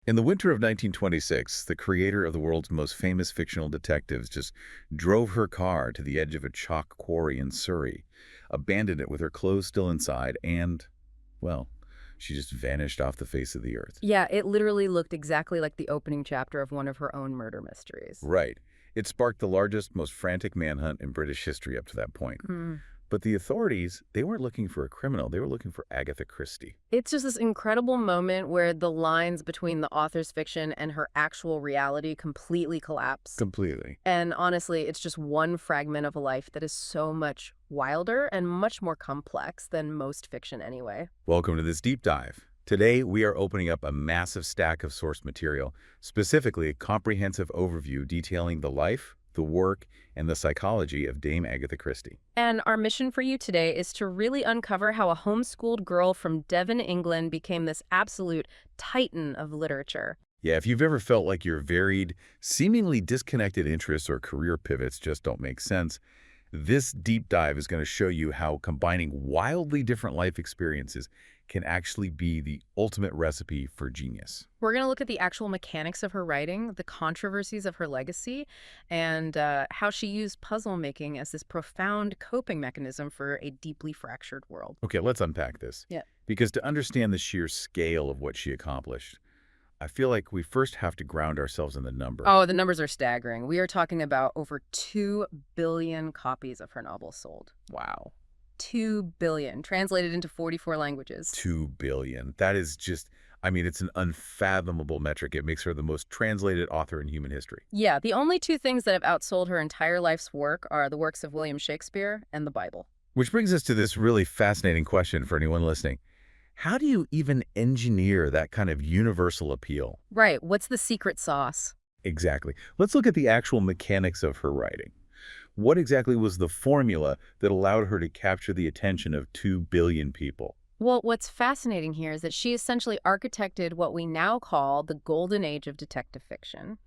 In the winter of 1926, the creator of the world's most famous fictional detectives just drove her car to the edge of a chalk quarry in Surrey, abandoned it with her clothes still inside, and, well, she just vanished off the face of the earth. Yeah, it literally looked exactly like the opening chapter of one of her own murder mysteries. Right. It sparked the largest, most frantic manhunt in British history up to that point. Hmm. But the authorities, they weren't looking for a criminal. They were looking for Agatha Christie. It's just this incredible moment where the lines between the author's fiction and her actual reality completely collapse. Completely. And honestly, it's just one fragment of a life that is so much wilder and much more complex than most fiction anyway. Welcome to this deep dive. Today, we are opening up a massive stack of source material, specifically a comprehensive overview detailing the life, the work, and the psychology of Dame Agatha Christie. And our mission for you today is to really uncover how a homeschooled girl from Devon, England became this absolute titan of literature. Yeah, if you've ever felt like your varied, seemingly disconnected interests or career pivots just don't make sense, this deep dive is going to show you how combining wildly different life experiences can actually be the ultimate recipe for genius. We're going to look at the actual mechanics of her writing, the controversies of her legacy, and how she used puzzle making as this profound coping mechanism for a deeply fractured world. Okay, let's unpack this. Yeah. Because to understand the sheer scale of what she accomplished, I feel like we first have to ground ourselves in the number. Oh, the numbers are staggering. We are talking about over 2 billion copies of her novels sold. Wow. 2 billion, translated into 44 languages. 2 billion. That is just, I mean, it's an unfathomable metric. It makes her the most translated author in human history. Yeah, the only two things that have outsold her entire life's work are the works of William Shakespeare and the Bible. Which brings us to this really fascinating question for anyone listening. How do you even engineer that kind of universal appeal? Right, what's the secret sauce? Exactly. Let's look at the actual mechanics of her writing. What exactly was the formula that allowed her to capture the attention of 2 billion people? Well, what's fascinating here is that she essentially architected what we now call the golden age of detective fiction.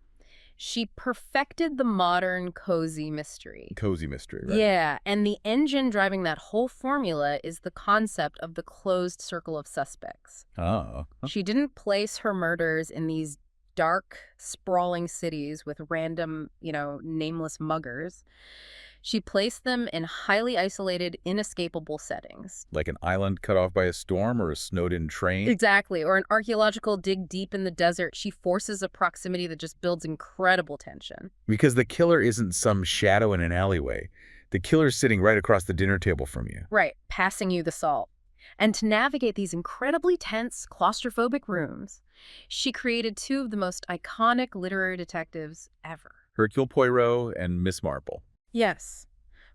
She perfected the modern cozy mystery. Cozy mystery, right? Yeah, and the engine driving that whole formula is the concept of the closed circle of suspects. Oh. She didn't place her murders in these dark, sprawling cities with random, nameless muggers. She placed them in highly isolated, inescapable settings. Like an island cut off by a storm or a snowed-in train? Exactly, or an archaeological dig deep in the desert. She forces a proximity that just builds incredible tension. Because the killer isn't some shadow in an alleyway. The killer's sitting right across the dinner table from you. Right, passing you the salt. And to navigate these incredibly tense, claustrophobic rooms, she created two of the most iconic literary detectives ever. Hercule Poirot and Miss Marple. Yes.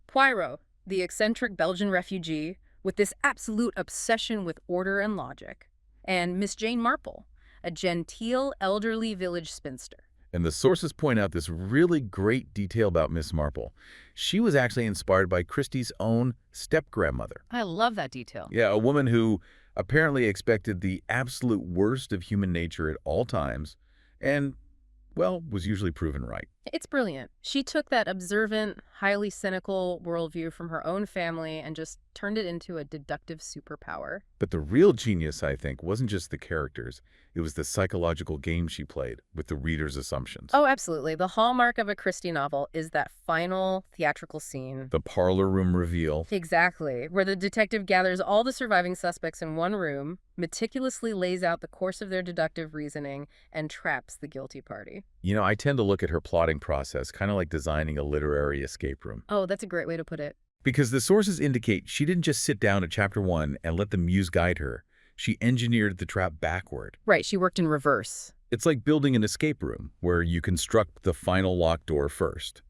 Poirot, the eccentric Belgian refugee with this absolute obsession with order and logic. And Miss Jane Marple, a genteel, elderly village spinster. And the sources point out this really great detail about Miss Marple. She was actually inspired by Christie's own step-grandmother. I love that detail. Yeah, a woman who apparently expected the absolute worst of human nature at all times and, well, was usually proven right. It's brilliant. She took that observant, highly cynical worldview from her own family and just turned it into a deductive superpower. But the real genius, I think, wasn't just the characters. It was the psychological game she played with the reader's assumptions. Oh, absolutely. The hallmark of a Christie novel is that final theatrical scene. The parlor room reveal. Exactly, where the detective gathers all the surviving suspects in one room, meticulously lays out the course of their deductive reasoning, and traps the guilty party. You know, I tend to look at her plotting process kind of like designing a literary escape room. Oh, that's a great way to put it. Because the sources indicate she didn't just sit down at chapter 1 and let the muse guide her. She engineered the trap backward. Right, she worked in reverse. It's like building an escape room where you construct the final locked door first.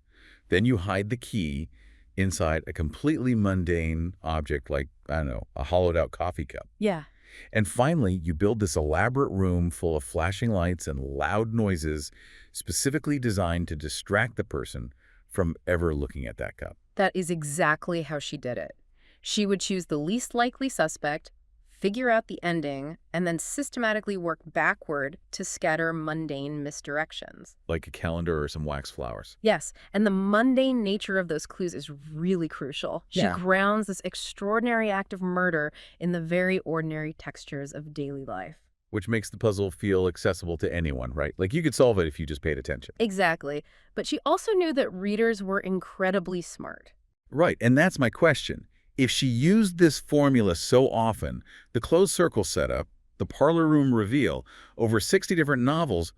Then you hide the key inside a completely mundane object like, I don't know, a hollowed-out coffee cup. Yeah. And finally, you build this elaborate room full of flashing lights and loud noises specifically designed to distract the person from ever looking at that cup. That is exactly how she did it. She would choose the least likely suspect, figure out the ending, and then systematically work backward to scatter mundane misdirections. Like a calendar or some wax flowers. Yes, and the mundane nature of those clues is really crucial. She Yeah. grounds this extraordinary act of murder in the very ordinary textures of daily life. which makes the puzzle feel accessible to anyone, right? Like you could solve it if you just paid attention. Exactly. But she also knew that readers were incredibly smart. Right, and that's my question. If she used this formula so often, the closed circle setup, the parlor room reveal, over 60 different novels,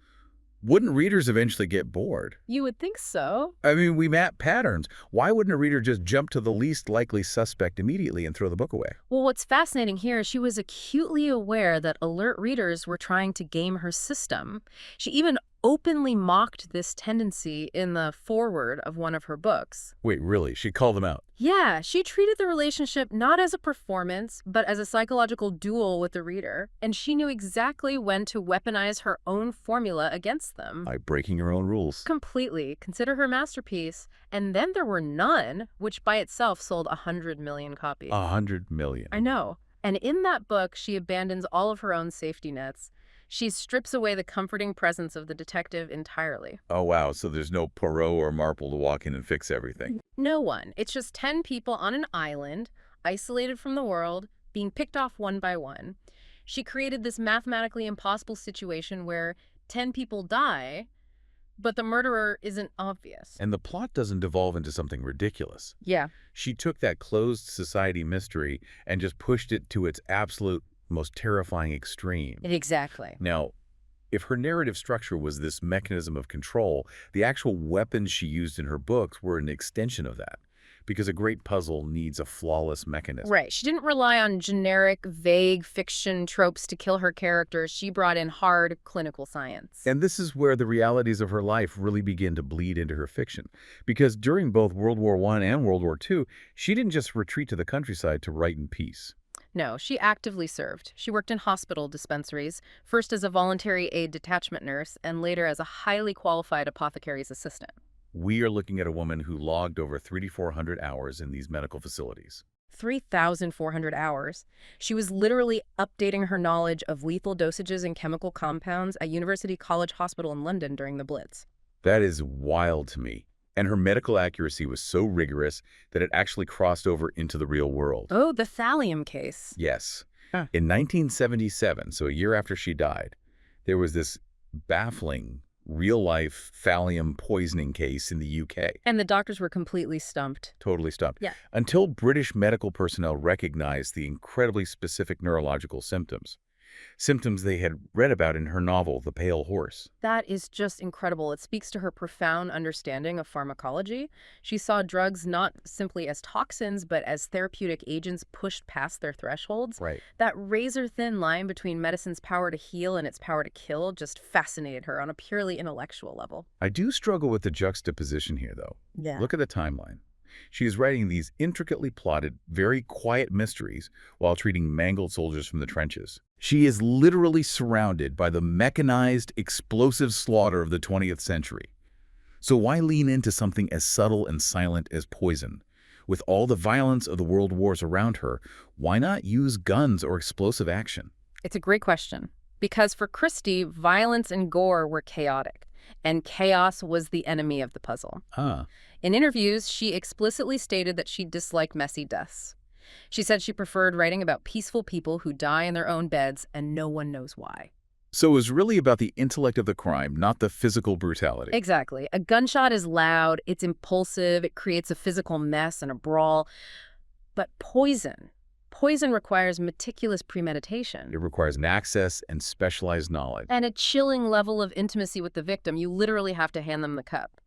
wouldn't readers eventually get bored? You would think so. I mean, we map patterns. Why wouldn't a reader just jump to the least likely suspect immediately and throw the book away? Well, what's fascinating here is she was acutely aware that alert readers were trying to game her system. She even openly mocked this tendency in the foreword of one of her books. Wait, really? She called them out? Yeah, she treated the relationship not as a performance, but as a psychological duel with the reader, and she knew exactly when to weaponize her own formula against them. By breaking her own rules. Completely. Consider her masterpiece. And then there were None, which by itself sold 100 million copies. 100 million. I know. And in that book, she abandons all of her own safety nets. She strips away the comforting presence of the detective entirely. Oh, wow. So there's no Poirot or Marple to walk in and fix everything. No one. It's just 10 people on an island, isolated from the world, being picked off one by one. She created this mathematically impossible situation where 10 people die, but the murderer isn't obvious. And the plot doesn't devolve into something ridiculous. Yeah. She took that closed society mystery and just pushed it to its absolute most terrifying extreme. Exactly. Now, if her narrative structure was this mechanism of control, the actual weapons she used in her books were an extension of that, because a great puzzle needs a flawless mechanism. Right. She didn't rely on generic, vague fiction tropes to kill her characters. She brought in hard clinical science. And this is where the realities of her life really begin to bleed into her fiction. Because during both World War I and World War II, she didn't just retreat to the countryside to write in peace. No, she actively served. She worked in hospital dispensaries, first as a voluntary aid detachment nurse, and later as a highly qualified apothecary's assistant. We are looking at a woman who logged over 3,400 hours in these medical facilities. 3,400 hours. She was literally updating her knowledge of lethal dosages and chemical compounds at University College Hospital in London during the Blitz. That is wild to me. And her medical accuracy was so rigorous that it actually crossed over into the real world. Oh, the thallium case. Yes. Huh. In 1977, so a year after she died, there was this baffling real-life thallium poisoning case in the UK. And the doctors were completely stumped. Totally stumped. Yeah. Until British medical personnel recognized the incredibly specific neurological symptoms. Symptoms they had read about in her novel, The Pale Horse. That is just incredible. It speaks to her profound understanding of pharmacology. She saw drugs not simply as toxins, but as therapeutic agents pushed past their thresholds. Right. That razor-thin line between medicine's power to heal and its power to kill just fascinated her on a purely intellectual level. I do struggle with the juxtaposition here, though. Yeah. Look at the timeline. She is writing these intricately plotted, very quiet mysteries while treating mangled soldiers from the trenches. She is literally surrounded by the mechanized, explosive slaughter of the 20th century. So why lean into something as subtle and silent as poison? With all the violence of the world wars around her, why not use guns or explosive action? It's a great question. Because for Christie, violence and gore were chaotic, and chaos was the enemy of the puzzle. Ah. In interviews, she explicitly stated that she disliked messy deaths. She said she preferred writing about peaceful people who die in their own beds and no one knows why. So it was really about the intellect of the crime, not the physical brutality. Exactly. A gunshot is loud, it's impulsive, it creates a physical mess and a brawl. But poison requires meticulous premeditation. It requires an access and specialized knowledge. And a chilling level of intimacy with the victim. You literally have to hand them the cup.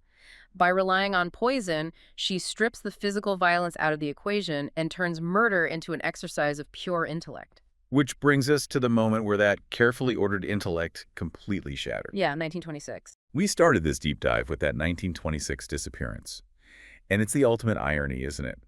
By relying on poison, she strips the physical violence out of the equation and turns murder into an exercise of pure intellect. Which brings us to the moment where that carefully ordered intellect completely shattered. Yeah, 1926. We started this deep dive with that 1926 disappearance. And it's the ultimate irony, isn't it?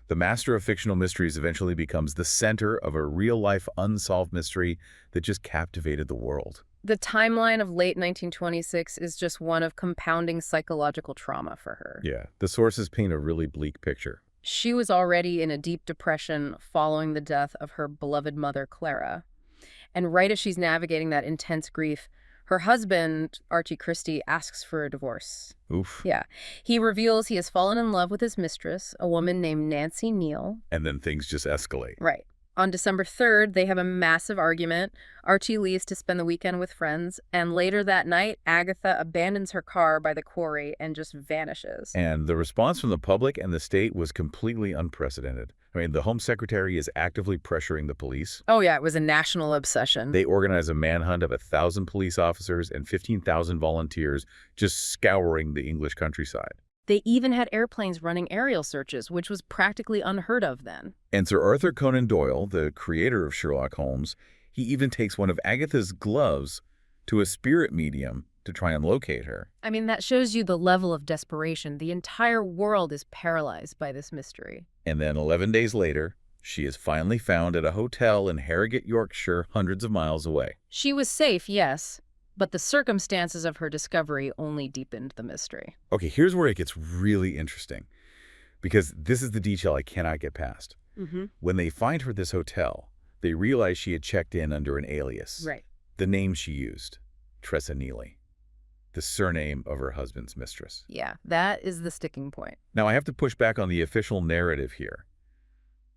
The master of fictional mysteries eventually becomes the center of a real-life unsolved mystery that just captivated the world. The timeline of late 1926 is just one of compounding psychological trauma for her. Yeah, the sources paint a really bleak picture. She was already in a deep depression following the death of her beloved mother, Clara. And right as she's navigating that intense grief, her husband, Archie Christie, asks for a divorce. Oof. Yeah. He reveals he has fallen in love with his mistress, a woman named Nancy Neal. And then things just escalate. Right. On December 3rd, they have a massive argument. Archie leaves to spend the weekend with friends, and later that night, Agatha abandons her car by the quarry and just vanishes. And the response from the public and the state was completely unprecedented. I mean, the Home Secretary is actively pressuring the police. Oh yeah, it was a national obsession. They organize a manhunt of 1,000 police officers and 15,000 volunteers just scouring the English countryside. They even had airplanes running aerial searches, which was practically unheard of then. And Sir Arthur Conan Doyle, the creator of Sherlock Holmes, he even takes one of Agatha's gloves to a spirit medium to try and locate her. I mean, that shows you the level of desperation. The entire world is paralyzed by this mystery. And then 11 days later, she is finally found at a hotel in Harrogate, Yorkshire, hundreds of miles away. She was safe, yes, but the circumstances of her discovery only deepened the mystery. Okay, here's where it gets really interesting, because this is the detail I cannot get past. When they find her at this hotel, they realize she had checked in under an alias. Right. The name she used, Tressa Neely, the surname of her husband's mistress. Yeah, that is the sticking point. Now, I have to push back on the official narrative here.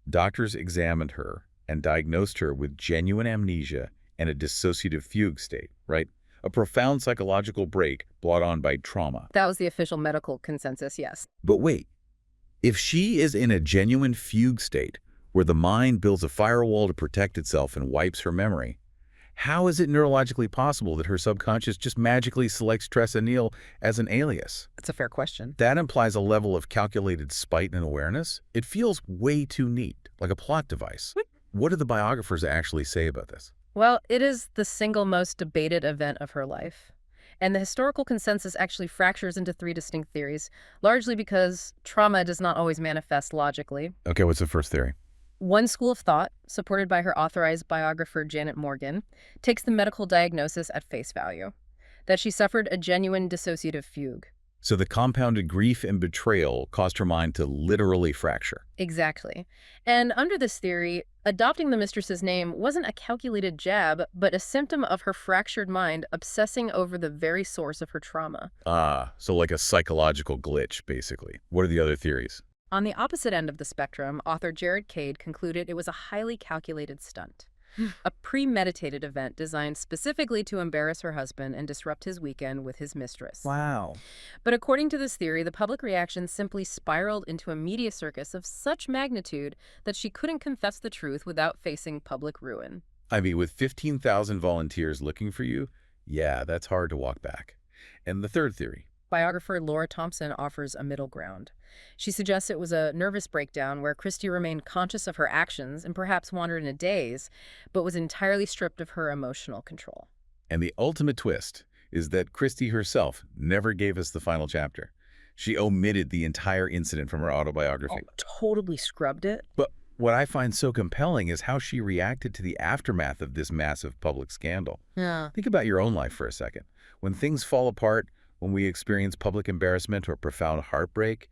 Doctors examined her and diagnosed her with genuine amnesia and a dissociative fugue state, right? A profound psychological break brought on by trauma. That was the official medical consensus, yes. But wait, if she is in a genuine fugue state, where the mind builds a firewall to protect itself and wipes her memory, how is it neurologically possible that her subconscious just magically selects Tressa Neal as an alias? That's a fair question. That implies a level of calculated spite and awareness. It feels way too neat, like a plot device. What do the biographers actually say about this? Well, it is the single most debated event of her life. And the historical consensus actually fractures into 3 distinct theories, largely because trauma does not always manifest logically. Okay, what's the first theory? One school of thought, supported by her authorized biographer Janet Morgan, takes the medical diagnosis at face value, that she suffered a genuine dissociative fugue. So the compounded grief and betrayal caused her mind to literally fracture. Exactly. And under this theory, adopting the mistress's name wasn't a calculated jab, but a symptom of her fractured mind obsessing over the very source of her trauma. Ah, so like a psychological glitch, basically. What are the other theories? On the opposite end of the spectrum, author Jared Cade concluded it was a highly calculated stunt. A premeditated event designed specifically to embarrass her husband and disrupt his weekend with his mistress. Wow. But according to this theory, the public reaction simply spiraled into a media circus of such magnitude that she couldn't confess the truth without facing public ruin. I mean, with 15,000 volunteers looking for you, yeah, that's hard to walk back. And the third theory? Biographer Laura Thompson offers a middle ground. She suggests it was a nervous breakdown where Christie remained conscious of her actions and perhaps wandered in a daze, but was entirely stripped of her emotional control. And the ultimate twist is that Christie herself never gave us the final chapter. She omitted the entire incident from her autobiography. Totally scrubbed it? But what I find so compelling is how she reacted to the aftermath of this massive public scandal. Yeah. Think about your own life for a second. When things fall apart, when we experience public embarrassment or profound heartbreak,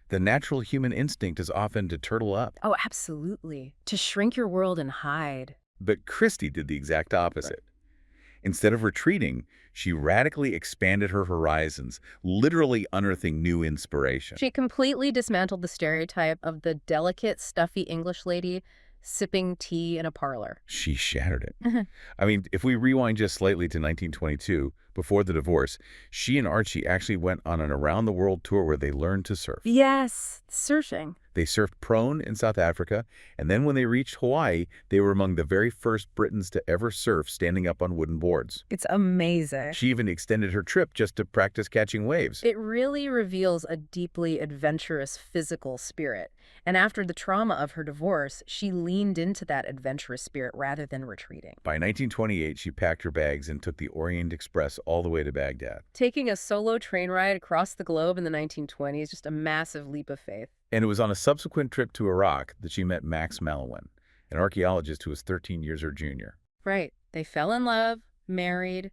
the natural human instinct is often to turtle up. Oh, absolutely. To shrink your world and hide. But Christie did the exact opposite. Instead of retreating, she radically expanded her horizons, literally unearthing new inspiration. She completely dismantled the stereotype of the delicate, stuffy English lady sipping tea in a parlor. She shattered it. I mean, if we rewind just slightly to 1922, before the divorce, she and Archie actually went on an around-the-world tour where they learned to surf. Yes, surfing. They surfed prone in South Africa, and then when they reached Hawaii, they were among the very first Britons to ever surf standing up on wooden boards. It's amazing. She even extended her trip just to practice catching waves. It really reveals a deeply adventurous physical spirit. And after the trauma of her divorce, she leaned into that adventurous spirit rather than retreating. By 1928, she packed her bags and took the Orient Express all the way to Baghdad. Taking a solo train ride across the globe in the 1920s, just a massive leap of faith. And it was on a subsequent trip to Iraq that she met Max Mallowan, an archaeologist who was 13 years her junior. Right. They fell in love, married,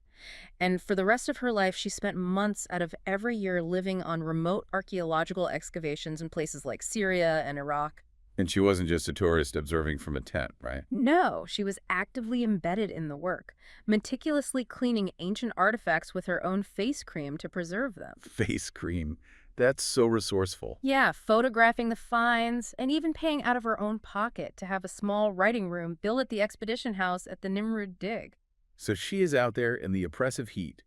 and for the rest of her life, she spent months out of every year living on remote archaeological excavations in places like Syria and Iraq. And she wasn't just a tourist observing from a tent, right? No, she was actively embedded in the work, meticulously cleaning ancient artifacts with her own face cream to preserve them. Face cream. That's so resourceful. Yeah, photographing the finds and even paying out of her own pocket to have a small writing room built at the expedition house at the Nimrud Dig. So she is out there in the oppressive heat,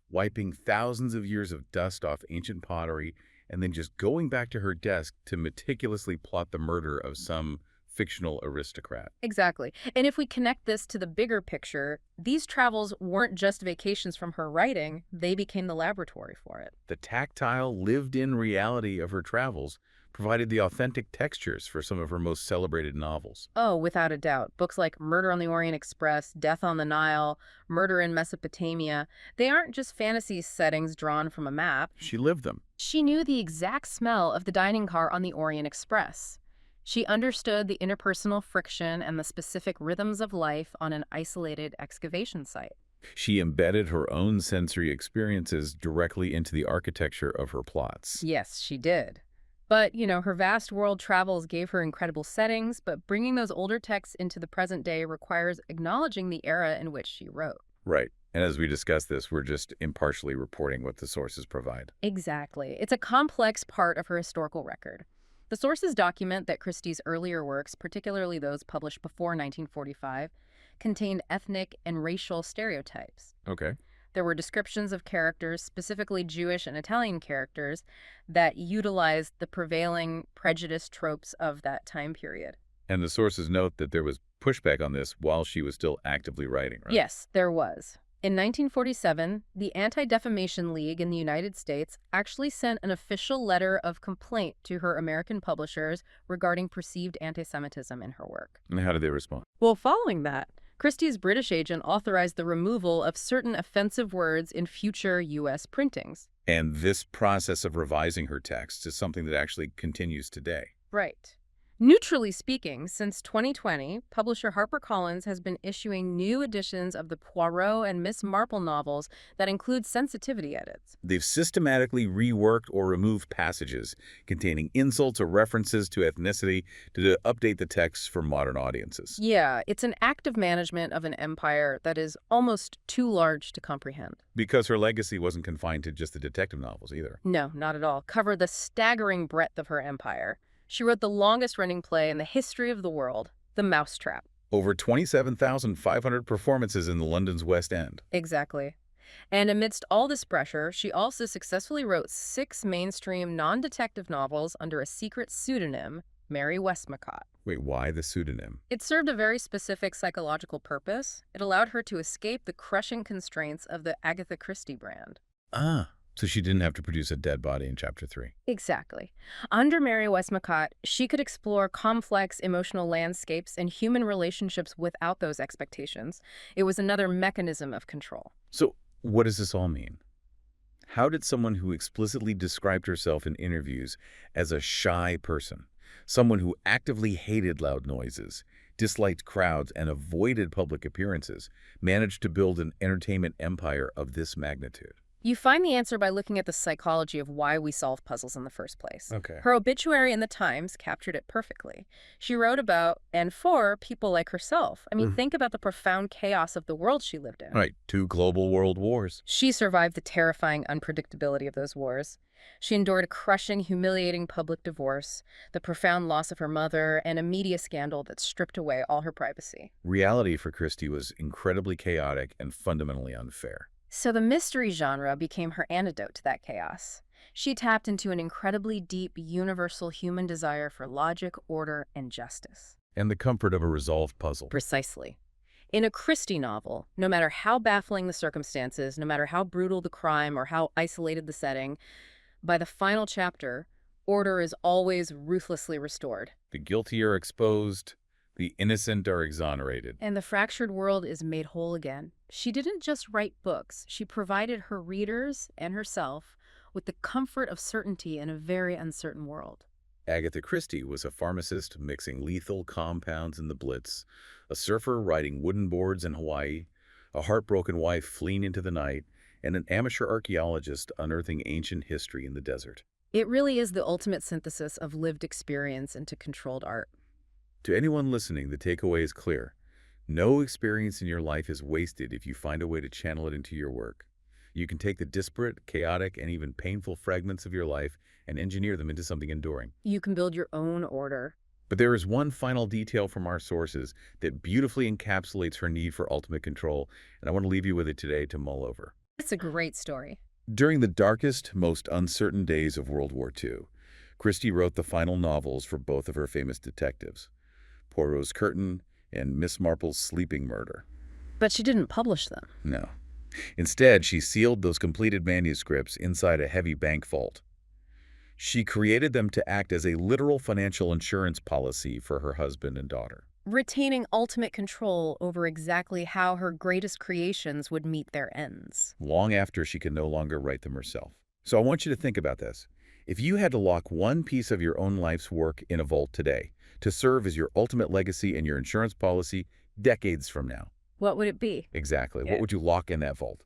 wiping thousands of years of dust off ancient pottery, and then just going back to her desk to meticulously plot the murder of some fictional aristocrat. Exactly. And if we connect this to the bigger picture, these travels weren't just vacations from her writing, they became the laboratory for it. The tactile, lived-in reality of her travels provided the authentic textures for some of her most celebrated novels. Oh, without a doubt. Books like Murder on the Orient Express, Death on the Nile, Murder in Mesopotamia, they aren't just fantasy settings drawn from a map. She lived them. She knew the exact smell of the dining car on the Orient Express. She understood the interpersonal friction and the specific rhythms of life on an isolated excavation site. She embedded her own sensory experiences directly into the architecture of her plots. Yes, she did. But, her vast world travels gave her incredible settings, but bringing those older texts into the present day requires acknowledging the era in which she wrote. Right. And as we discuss this, we're just impartially reporting what the sources provide. Exactly. It's a complex part of her historical record. The sources document that Christie's earlier works, particularly those published before 1945, contained ethnic and racial stereotypes. Okay. There were descriptions of characters, specifically Jewish and Italian characters, that utilized the prevailing prejudice tropes of that time period. And the sources note that there was pushback on this while she was still actively writing, right? Yes, there was. In 1947, the Anti-Defamation League in the United States actually sent an official letter of complaint to her American publishers regarding perceived anti-Semitism in her work. And how did they respond? Well, following that, Christie's British agent authorized the removal of certain offensive words in future U.S. printings. And this process of revising her text is something that actually continues today. Right. Neutrally speaking, since 2020, publisher HarperCollins has been issuing new editions of the Poirot and Miss Marple novels that include sensitivity edits. They've systematically reworked or removed passages containing insults or references to ethnicity to update the text for modern audiences. Yeah, it's an active management of an empire that is almost too large to comprehend. Because her legacy wasn't confined to just the detective novels either. No, not at all. Cover the staggering breadth of her empire. She wrote the longest-running play in the history of the world, The Mousetrap. Over 27,500 performances in London's West End. Exactly. And amidst all this pressure, she also successfully wrote 6 mainstream non-detective novels under a secret pseudonym, Mary Westmacott. Wait, why the pseudonym? It served a very specific psychological purpose. It allowed her to escape the crushing constraints of the Agatha Christie brand. So she didn't have to produce a dead body in Chapter 3. Exactly. Under Mary Westmacott, she could explore complex emotional landscapes and human relationships without those expectations. It was another mechanism of control. So what does this all mean? How did someone who explicitly described herself in interviews as a shy person, someone who actively hated loud noises, disliked crowds, and avoided public appearances, manage to build an entertainment empire of this magnitude? You find the answer by looking at the psychology of why we solve puzzles in the first place. Okay. Her obituary in the Times captured it perfectly. She wrote about and for people like herself. Think about the profound chaos of the world she lived in. Right, 2 global world wars. She survived the terrifying unpredictability of those wars. She endured a crushing, humiliating public divorce, the profound loss of her mother, and a media scandal that stripped away all her privacy. Reality for Christie was incredibly chaotic and fundamentally unfair. So the mystery genre became her antidote to that chaos. She tapped into an incredibly deep, universal human desire for logic, order, and justice. And the comfort of a resolved puzzle. Precisely. In a Christie novel, no matter how baffling the circumstances, no matter how brutal the crime or how isolated the setting, by the final chapter, order is always ruthlessly restored. The guilty are exposed, the innocent are exonerated. And the fractured world is made whole again. She didn't just write books. She provided her readers and herself with the comfort of certainty in a very uncertain world. Agatha Christie was a pharmacist mixing lethal compounds in the Blitz, a surfer riding wooden boards in Hawaii, a heartbroken wife fleeing into the night, and an amateur archaeologist unearthing ancient history in the desert. It really is the ultimate synthesis of lived experience into controlled art. To anyone listening, the takeaway is clear. No experience in your life is wasted if you find a way to channel it into your work. You can take the disparate, chaotic, and even painful fragments of your life and engineer them into something enduring. You can build your own order. But there is one final detail from our sources that beautifully encapsulates her need for ultimate control, and I want to leave you with it today to mull over. It's a great story. During the darkest, most uncertain days of World War II, Christie wrote the final novels for both of her famous detectives, Poirot's Curtain and Miss Marple's Sleeping Murder. But she didn't publish them. No. Instead, she sealed those completed manuscripts inside a heavy bank vault. She created them to act as a literal financial insurance policy for her husband and daughter. Retaining ultimate control over exactly how her greatest creations would meet their ends. Long after she could no longer write them herself. So I want you to think about this. If you had to lock one piece of your own life's work in a vault today to serve as your ultimate legacy and your insurance policy decades from now, What would it be? exactly, what would you lock in that vault?